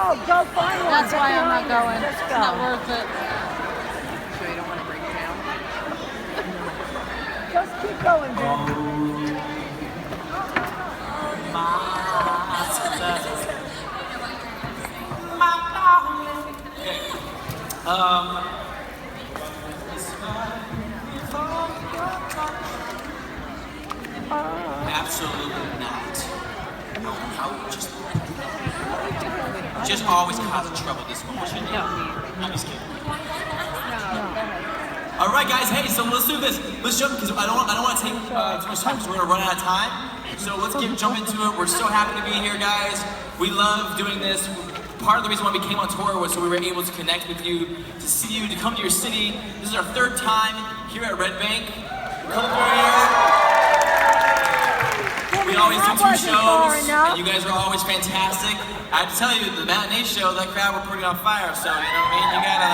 Go find one. That's why I'm not going. Let's It's go. not worth it. Sure you don't want to break it down? Just keep going, Ben. Absolutely not. How just always causing trouble this one. I'm just kidding. All right, guys. Hey, so let's do this. Let's jump because I don't want to take too much time because we're gonna run out of time. So let's jump into it. We're so happy to be here, guys. We love doing this. Part of the reason why we came on tour was so we were able to connect with you, to see you, to come to your city. This is our third time here at Red Bank. Come through here. We always do 2 shows, and you guys are always fantastic. I have to tell you, the matinee show, that crowd were pretty on fire, so, you know what I mean? You gotta,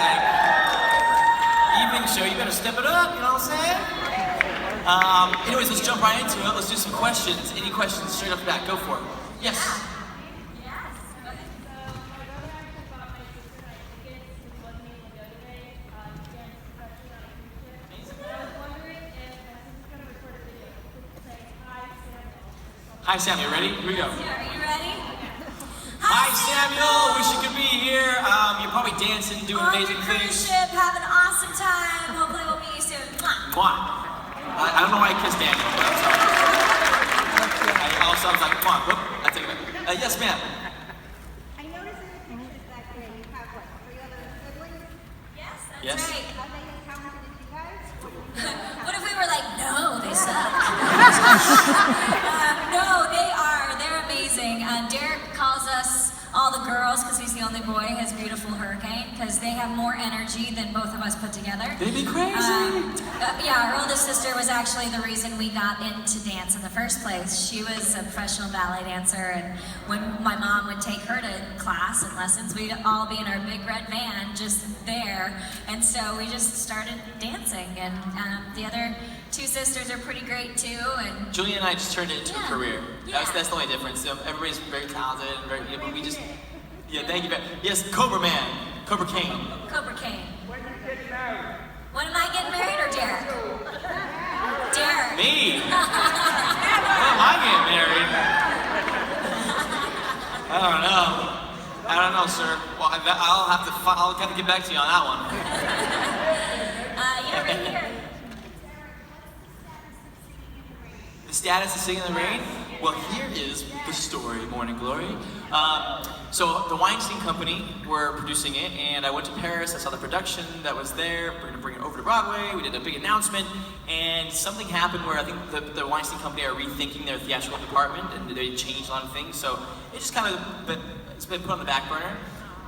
evening show, you better step it up, you know what I'm saying? Anyways, let's jump right into it. Let's do some questions. Any questions straight off the bat? Go for it. Yes? Hi, Samuel. Ready? Here we go. Are you ready? Hi, Samuel. Wish you could be here. You're probably dancing, doing amazing On your cruise things. ship, have an awesome time. Hopefully we'll meet you soon. Mwah. Mwah. I don't know why I kissed Daniel, but I'm sorry. I also was like, come on. Whoop. I take it back. Yes, ma'am. I noticed in the pictures back there you have what, 3 other siblings? Yes, that's Yes. right. Are they as talented as you guys? What if we were like, no, they suck? No, they are. They're amazing. Derek calls us all the girls, because he's the only boy, his beautiful hurricane, because they have more energy than both of us put together. They'd be crazy. Yeah, our oldest sister was actually the reason we got into dance in the first place. She was a professional ballet dancer, and when my mom would take her to class and lessons, we'd all be in our big red van just there, and so we just started dancing, and the other 2 sisters are pretty great too, and Julia and I just turned it into a Yeah. career. Yeah. That's the only difference. Everybody's very talented, and very, but we just, thank you. Yes, Cobra Man, Cobra Kane. Cobra Kane. When am I getting married or Derek? Derek. Me? When am I getting married? I don't know, sir. Well, I'll have to get back to you on that one. Yeah, right here. The status of Singing in the Rain? Well, here is the story, Morning Glory. So the Weinstein Company were producing it, and I went to Paris, I saw the production that was there, we're gonna bring it over to Broadway, we did a big announcement, and something happened where I think the Weinstein Company are rethinking their theatrical department, and they changed a lot of things, so it just kind of, it's been put on the back burner.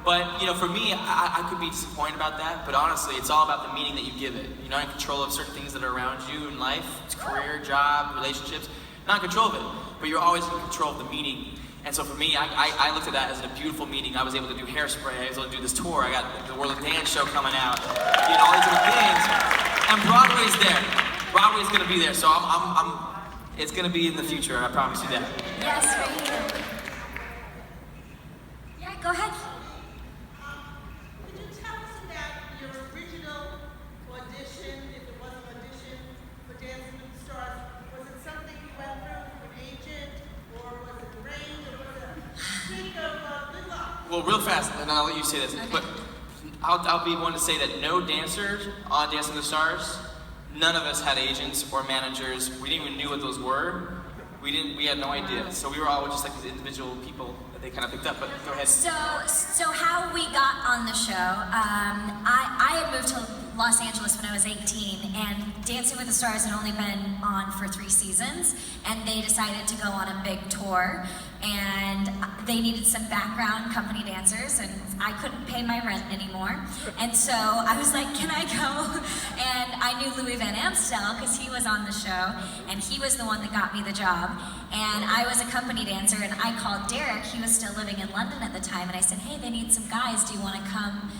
But, for me, I could be disappointed about that, but honestly, it's all about the meaning that you give it. You're not in control of certain things that are around you in life, it's career, job, relationships, not in control of it, but you're always in control of the meaning. And so for me, I looked at that as a beautiful meeting. I was able to do Hairspray, I was able to do this tour, I got the World of Dance show coming out, all these different things. And Broadway's there. Broadway's gonna be there, so it's gonna be in the future, I promise you that. Yes, right here. Yeah, go ahead. Could you tell us about your original audition, if it was an audition for Dancing with the Stars? Was it something you went through with an agent, or was it arranged, or was it a streak of good luck? Well, real fast, and I'll let you say this, but I'll be one to say that no dancers on Dancing with the Stars, none of us had agents or managers. We didn't even know what those were. We had no idea. So we were all just like these individual people that they kind of picked up, but go ahead. So how we got on the show, I had moved to Los Angeles when I was 18, and Dancing with the Stars had only been on for 3 seasons, and they decided to go on a big tour, and they needed some background company dancers, and I couldn't pay my rent anymore, and so I was like, can I go? And I knew Louis Van Amstel, because he was on the show, and he was the one that got me the job, and I was a company dancer, and I called Derek, he was still living in London at the time, and I said, hey, they need some guys, do you want to come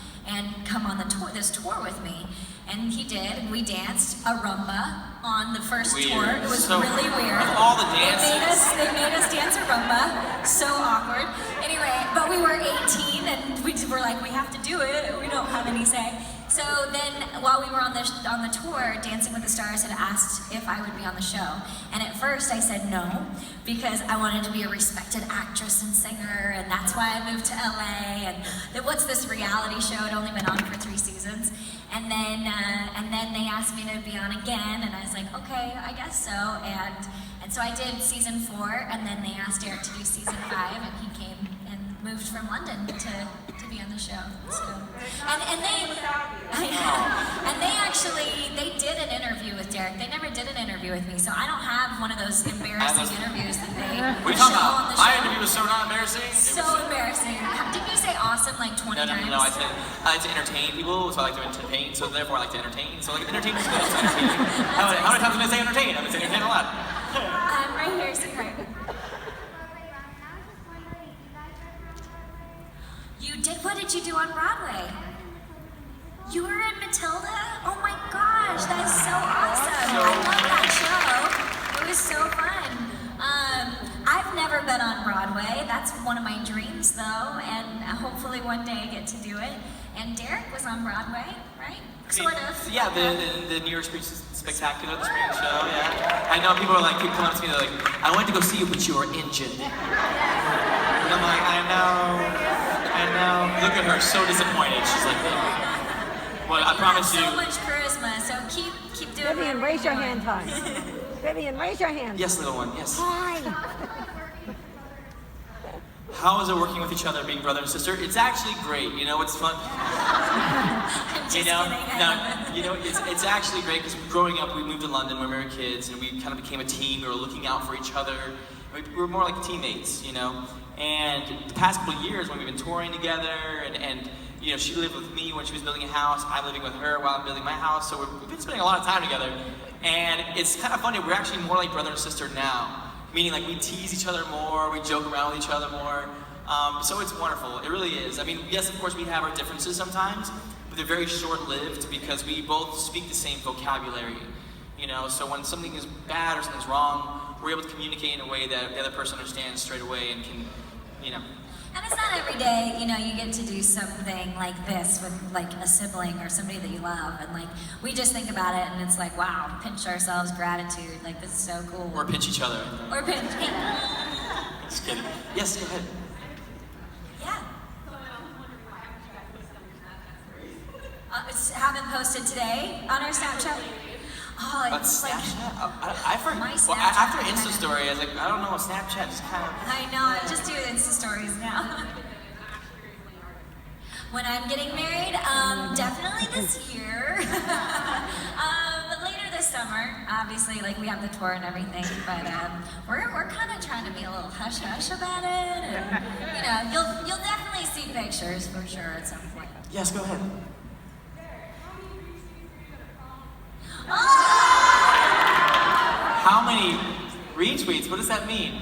on the tour, this tour with me? And he did, and we danced a rumba on the first tour. It was So, really weird. of all the dances. They made us dance a rumba. So awkward. Anyway, but we were 18, and we were like, we have to do it. We don't have any say. So then, while we were on the tour, Dancing with the Stars had asked if I would be on the show. And at first I said no, because I wanted to be a respected actress and singer, and that's why I moved to LA. And what's this reality show? It had only been on for 3 seasons. And then they asked me to be on again, and I was like, okay, I guess so. And so I did season 4, and then they asked Eric to do season 5, and he came and moved from London to be on the show. So, and they actually did an interview with Derek. They never did an interview with me, so I don't have one of those embarrassing interviews that they What are you show talking on about? the My show. interview was so not embarrassing. So embarrassing. Didn't you say awesome like 20 times? No, I said I like to entertain people, so I like to entertain, so therefore I like to entertain. So like entertain is good. It's entertaining. How many times am I saying entertain? I'm saying entertain a lot. Right here, sweetheart. You did? What did you do on Broadway? You were in Matilda? Oh my gosh, that is so awesome. I love that show. It was so fun. I've never been on Broadway. That's one of my dreams though, and hopefully one day I get to do it. And Derek was on Broadway, right? Sort of. Yeah, the New York Spectacular, the spring show, yeah. I know people are like, keep coming up to me, they're like, I went to go see you, but you were injured. And I'm like, I know. Look at her, so disappointed. She's like, well, I promise you. So much charisma, so keep doing it. Vivian, raise your hand high. Vivian, raise your hand. Yes, little one, yes. Hi. How is it working with each other, being brother and sister? It's actually great. You know, it's fun. It's actually great because growing up, we moved to London when we were kids, and we kind of became a team. We were looking out for each other. We were more like teammates, you know. And the past couple of years, when we've been touring together, and you know, she lived with me when she was building a house. I'm living with her while I'm building my house. So we've been spending a lot of time together, and it's kind of funny. We're actually more like brother and sister now. Meaning, like, we tease each other more, we joke around with each other more. So it's wonderful, it really is. I mean, yes, of course, we have our differences sometimes, but they're very short-lived because we both speak the same vocabulary. You know, so when something is bad or something's wrong, we're able to communicate in a way that the other person understands straight away and can, you know. And it's not every day, you know, you get to do something like this with like a sibling or somebody that you love, and like we just think about it and it's like, wow, pinch ourselves, gratitude, like this is so cool. Or pinch each other. Or pinch. Just kidding. Yes, go ahead. Yeah. Haven't posted today on our Snapchat. Oh, it's like Snapchat? I forgot. my Well, Snapchat after kinda- Insta story, I was like, I don't know, Snapchat just kind of. I know, I just do Insta stories now. When I'm getting married, definitely this year. But later this summer, obviously, like we have the tour and everything, but we're kind of trying to be a little hush hush about it, and you know, you'll definitely see pictures for sure at some point. Yes, go ahead. How many retweets? What does that mean?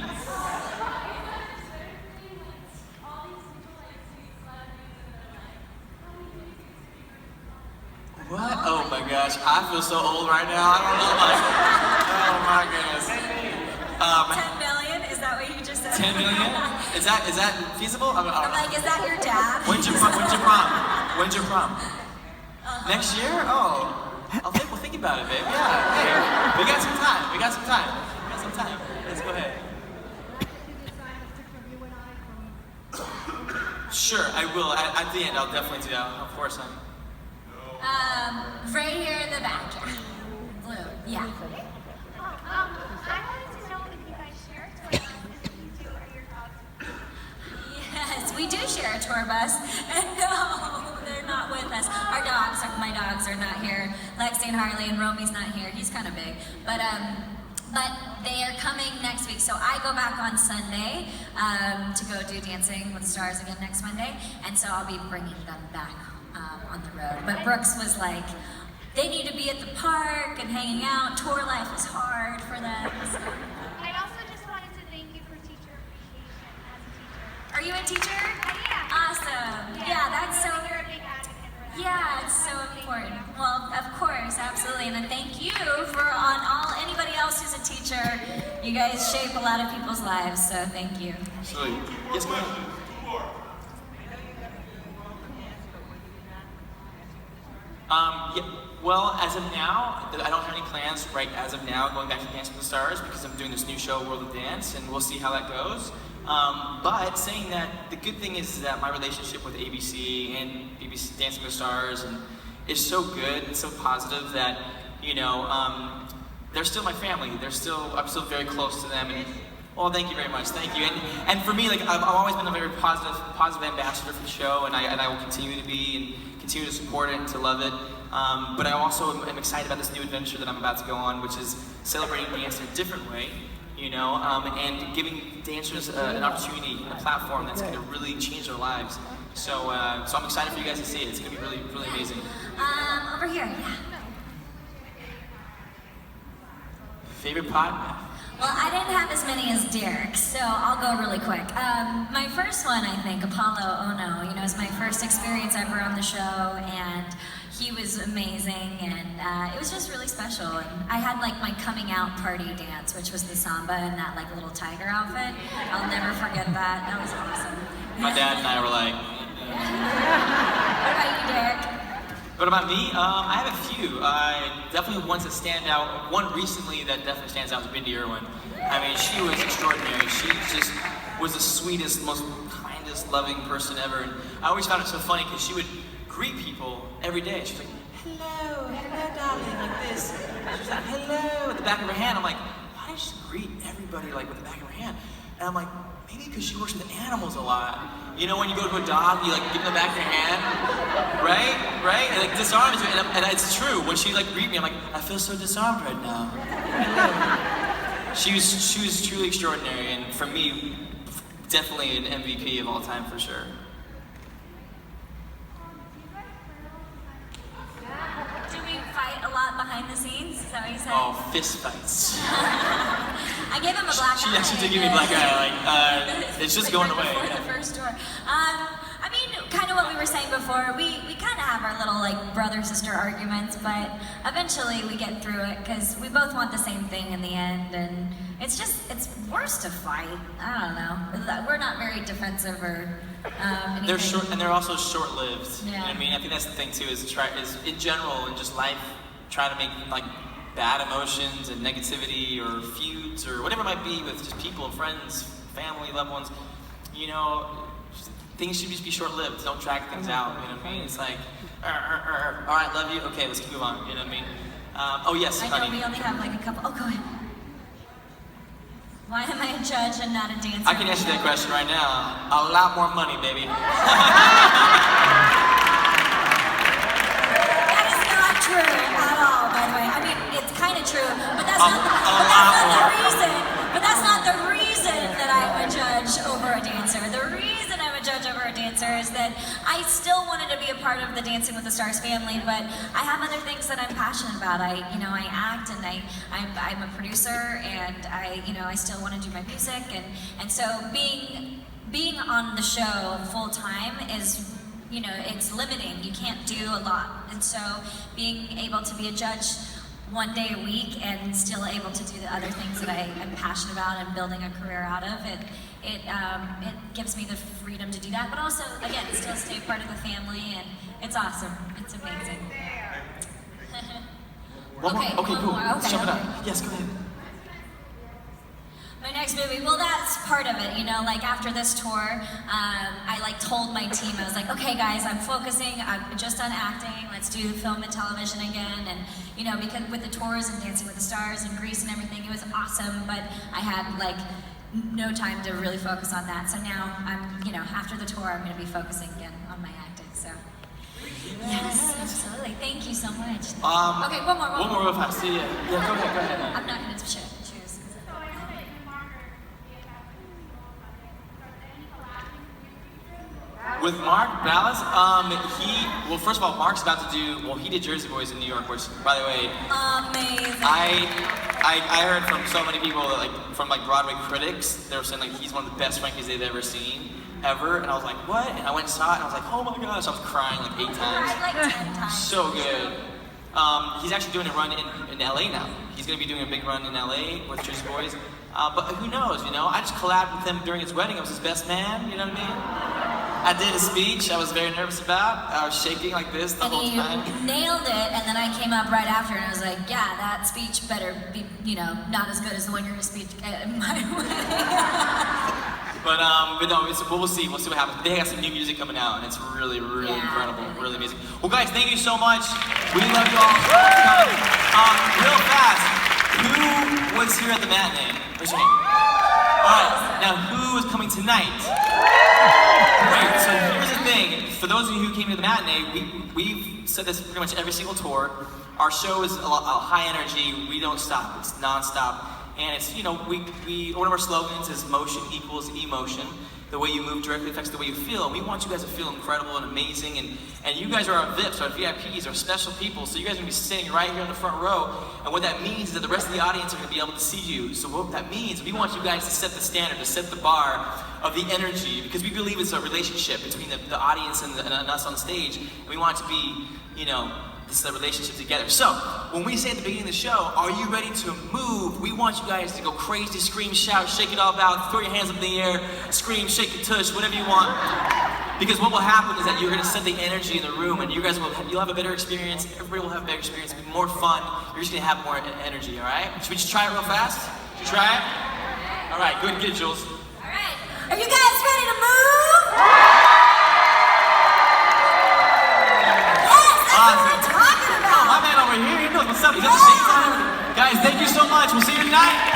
What? Oh my gosh, I feel so old right now. I don't know. Like, oh my goodness. 10 million? Is that what you just said? 10 million? Is that feasible? I don't I'm know. like, is that your dad? When's your prom? Next year? Oh. We'll think about it, babe. Yeah, hey, we got some time. Let's go ahead. Sure, I will. At the end, I'll definitely do that. Of course, Right here in the back. Blue. Yeah. I wanted to know if you guys share toy buses and you do, or your dogs. Yes, we do share a tour bus. And no, they're not with us. My dogs are not here. Lexi and Harley, and Romy's not here. He's kind of big. But they are coming next week. So I go back on Sunday to go do Dancing with the Stars again next Monday. And so I'll be bringing them back on the road. But Brooks was like, they need to be at the park and hanging out. Tour life is hard for them. So. I also just wanted to thank you for teacher appreciation as a teacher. Are you a teacher? Yeah. Awesome. Yeah, that's so. You're a big advocate for that. Yeah, it's so important. Well, of course, absolutely. And then thank you for anybody else who's a teacher. You guys shape a lot of people's lives, so thank you. Absolutely. Yes, go ahead. Yeah, well, as of now, I don't have any plans right as of now going back to Dancing with the Stars because I'm doing this new show, World of Dance, and we'll see how that goes. But saying that, the good thing is that my relationship with ABC and BBC Dancing with the Stars is so good and so positive that, you know, they're still my family. I'm still very close to them. And, well, thank you very much. Thank you. And for me, like I've always been a very positive ambassador for the show, and I will continue to be and continue to support it and to love it. But I also am excited about this new adventure that I'm about to go on, which is celebrating dance in a different way, you know, and giving dancers an opportunity and a platform that's going to really change their lives. So I'm excited for you guys to see it. It's going to be really, really amazing. Over here, yeah. Favorite pot? Well, I didn't have as many as Derek, so I'll go really quick. My first one, I think, Apollo Ono, you know, is my first experience ever on the show, and he was amazing, and it was just really special. And I had like my coming out party dance, which was the samba and that like little tiger outfit. I'll never forget that. That was awesome. My dad and I were like, What about you, Derek? What about me? I have a few. Definitely ones that stand out. One recently that definitely stands out is Bindi Irwin. I mean, she was extraordinary. She just was the sweetest, most kindest, loving person ever. And I always found it so funny because she would greet people every day. She was like, hello, darling, like this. She was like, hello, with the back of her hand. I'm like, why does she greet everybody like with the back of her hand? And I'm like, maybe because she works with animals a lot. You know, when you go to a dog, you like give them the back of your hand, right? And like disarms you, and it's true. When she like greet me, I'm like, I feel so disarmed right now. She was truly extraordinary, and for me, definitely an MVP of all time for sure. Do we fight a lot behind the scenes? Is that what you said? Oh, fist fights. I gave him a black eye. She actually did give me a black eye. Like, it's just going away. Before the first tour. I mean, kind of what we were saying before. We kind of have our little like brother-sister arguments, but eventually we get through it because we both want the same thing in the end, and it's worse to fight. I don't know. We're not very defensive or anything. They're short, and they're also short-lived. Yeah. You know what I mean? I think that's the thing too. Is in general in just life, try to make like bad emotions and negativity or feuds or whatever it might be with just people, friends, family, loved ones. You know, things should just be short-lived. Don't drag things out. You know what I mean? It's like, all right, love you. Okay, let's move on. You know what I mean? Oh yes, I know honey. we only have like a couple. Oh, go ahead. Why am I a judge and not a dancer? I can answer that question right now. A lot more money, baby. That is not true at all, by the way. I mean, it's kind of true, but that's not the reason that I'm a judge over a dancer. The reason I'm a judge over a dancer is that I still wanted to be a part of the Dancing with the Stars family, but I have other things that I'm passionate about. I act, and I'm a producer, and I still want to do my music, and so being on the show full time is, it's limiting. You can't do a lot, and so being able to be a judge one day a week and still able to do the other things that I am passionate about and building a career out of it gives me the freedom to do that, but also again still stay part of the family, and it's awesome. It's amazing. One more? Okay, cool. Okay, Shove it up. Yes, go ahead. My next movie, well, that's part of it, like after this tour, I told my team, I was like, okay guys, I'm focusing, I'm just on acting, let's do film and television again, and because with the tours and Dancing with the Stars and Grease and everything, it was awesome, but I had no time to really focus on that, so now I'm, after the tour, I'm going to be focusing again on my acting, so. Yes, absolutely, thank you so much. Okay, one more. One more real fast, yeah, go ahead. I'm not going to choose. With Mark Ballas, first of all, Mark's about to do, he did Jersey Boys in New York, which, by the way, amazing. I heard from so many people that, from Broadway critics, they were saying, he's one of the best Frankies they've ever seen, ever, and I was like, what? And I went and saw it, and I was like, oh my gosh, I was crying 8 times. I 10 times. So good. He's actually doing a run in LA now. He's going to be doing a big run in LA with Jersey Boys, but who knows, I just collabed with him during his wedding. I was his best man, you know what I mean? I did a speech I was very nervous about. I was shaking like this the And whole you time. nailed it, and then I came up right after, and I was like, yeah, that speech better be, not as good as the one you're gonna speak my way. But no, we'll see. We'll see what happens. They have some new music coming out, and it's really, really incredible, really amazing. Well, guys, thank you so much. We love you all. Real fast, who was here at the matinee? Raise your hand. All right, now who is coming tonight? Great. So here's the thing. For those of you who came to the matinee, we've said this pretty much every single tour. Our show is a high energy. We don't stop. It's nonstop. And it's, one of our slogans is motion equals emotion. The way you move directly affects the way you feel. And we want you guys to feel incredible and amazing. And you guys are our VIPs, our VIPs, our special people. So you guys are going to be sitting right here in the front row. And what that means is that the rest of the audience are going to be able to see you. So what that means, we want you guys to set the standard, to set the bar of the energy. Because we believe it's a relationship between the audience and us on stage. And we want it to be, this is a relationship together. So, when we say at the beginning of the show, are you ready to move? We want you guys to go crazy, scream, shout, shake it all out, throw your hands up in the air, scream, shake your tush, whatever you want. Because what will happen is that you're going to set the energy in the room, and you'll have a better experience, everybody will have a better experience, it'll be more fun, you're just going to have more energy, alright? Should we just try it real fast? Should we try it? Alright, good, get it, Jules. Alright, are you guys ready to move? Awesome. Oh, my man over here, he knows what's up. He got the shades on. Guys, thank you so much. We'll see you tonight.